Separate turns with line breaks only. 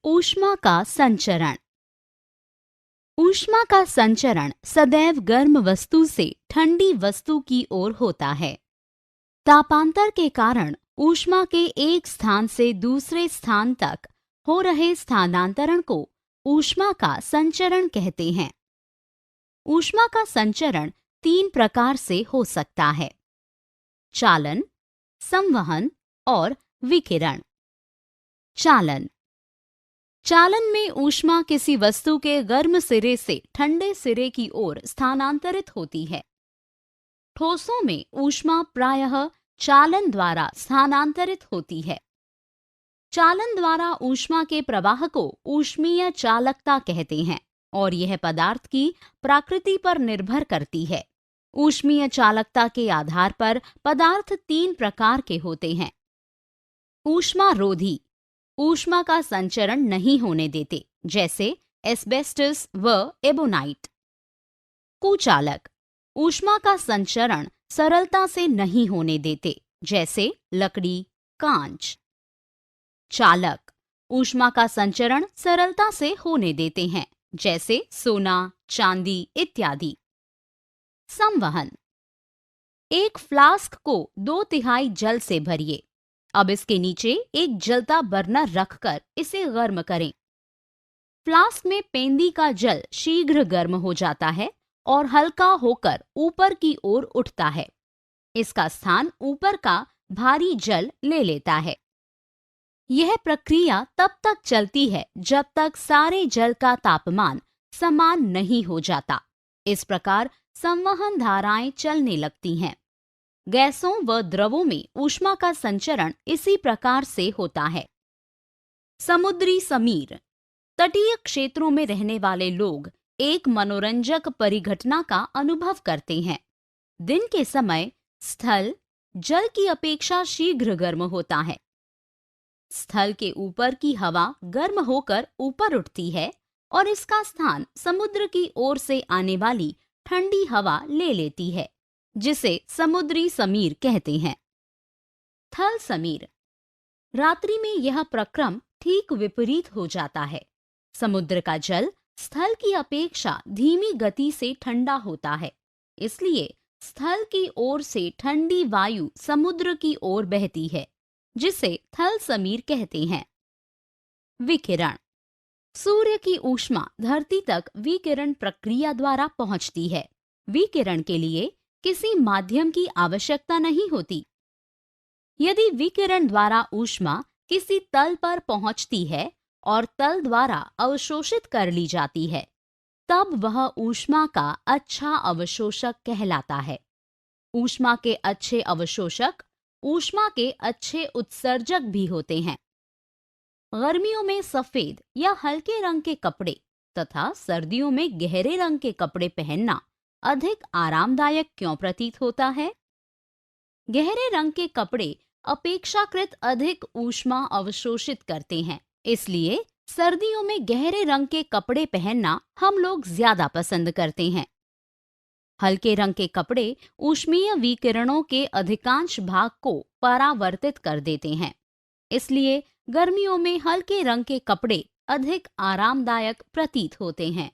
ऊष्मा का संचरण। ऊष्मा का संचरण सदैव गर्म वस्तु से ठंडी वस्तु की ओर होता है। तापांतर के कारण ऊष्मा के एक स्थान से दूसरे स्थान तक हो रहे स्थानांतरण को ऊष्मा का संचरण कहते हैं। ऊष्मा का संचरण 3 प्रकार से हो सकता है: चालन, संवहन और विकिरण। चालन में ऊष्मा किसी वस्तु के गर्म सिरे से ठंडे सिरे की ओर स्थानांतरित होती है। ठोसों में ऊष्मा प्रायः चालन द्वारा स्थानांतरित होती है। चालन द्वारा ऊष्मा के प्रवाह को ऊष्मीय चालकता कहते हैं और यह पदार्थ की प्रकृति पर निर्भर करती है। ऊष्मीय चालकता के आधार पर पदार्थ 3 प्रकार के होते हैं: ऊष्मारोधी, ऊष्मा का संचरण नहीं होने देते, जैसे एस्बेस्टस व एबोनाइट। कुचालक, ऊष्मा का संचरण सरलता से नहीं होने देते, जैसे लकड़ी, कांच। चालक, ऊष्मा का संचरण सरलता से होने देते हैं, जैसे सोना, चांदी इत्यादि। संवहन, एक फ्लास्क को 2/3 जल से भरिए। अब इसके नीचे एक जलता बर्नर रखकर इसे गर्म करें। फ्लास्क में पेंदी का जल शीघ्र गर्म हो जाता है और हल्का होकर ऊपर की ओर उठता है। इसका स्थान ऊपर का भारी जल ले लेता है। यह प्रक्रिया तब तक चलती है जब तक सारे जल का तापमान समान नहीं हो जाता। इस प्रकार संवहन धाराएं चलने लगती हैं। गैसों व द्रवों में ऊष्मा का संचरण इसी प्रकार से होता है। समुद्री समीर, तटीय क्षेत्रों में रहने वाले लोग एक मनोरंजक परिघटना का अनुभव करते हैं। दिन के समय स्थल जल की अपेक्षा शीघ्र गर्म होता है। स्थल के ऊपर की हवा गर्म होकर ऊपर उठती है और इसका स्थान समुद्र की ओर से आने वाली ठंडी हवा ले लेती है, जिसे समुद्री समीर कहते हैं। थल समीर, रात्रि में यह प्रक्रम ठीक विपरीत हो जाता है। समुद्र का जल स्थल की अपेक्षा धीमी गति से ठंडा होता है, इसलिए स्थल की ओर से ठंडी वायु समुद्र की ओर बहती है, जिसे थल समीर कहते हैं। विकिरण, सूर्य की ऊष्मा धरती तक विकिरण प्रक्रिया द्वारा पहुंचती है। विकिरण के लिए किसी माध्यम की आवश्यकता नहीं होती। यदि विकिरण द्वारा ऊष्मा किसी तल पर पहुंचती है और तल द्वारा अवशोषित कर ली जाती है, तब वह ऊष्मा का अच्छा अवशोषक कहलाता है। ऊष्मा के अच्छे अवशोषक ऊष्मा के अच्छे उत्सर्जक भी होते हैं। गर्मियों में सफेद या हल्के रंग के कपड़े तथा सर्दियों में गहरे रंग के कपड़े पहनना अधिक आरामदायक क्यों प्रतीत होता है? गहरे रंग के कपड़े अपेक्षाकृत अधिक ऊष्मा अवशोषित करते हैं, इसलिए सर्दियों में गहरे रंग के कपड़े पहनना हम लोग ज्यादा पसंद करते हैं। हल्के रंग के कपड़े ऊष्मीय विकिरणों के अधिकांश भाग को परावर्तित कर देते हैं, इसलिए गर्मियों में हल्के रंग के कपड़े अधिक आरामदायक प्रतीत होते हैं।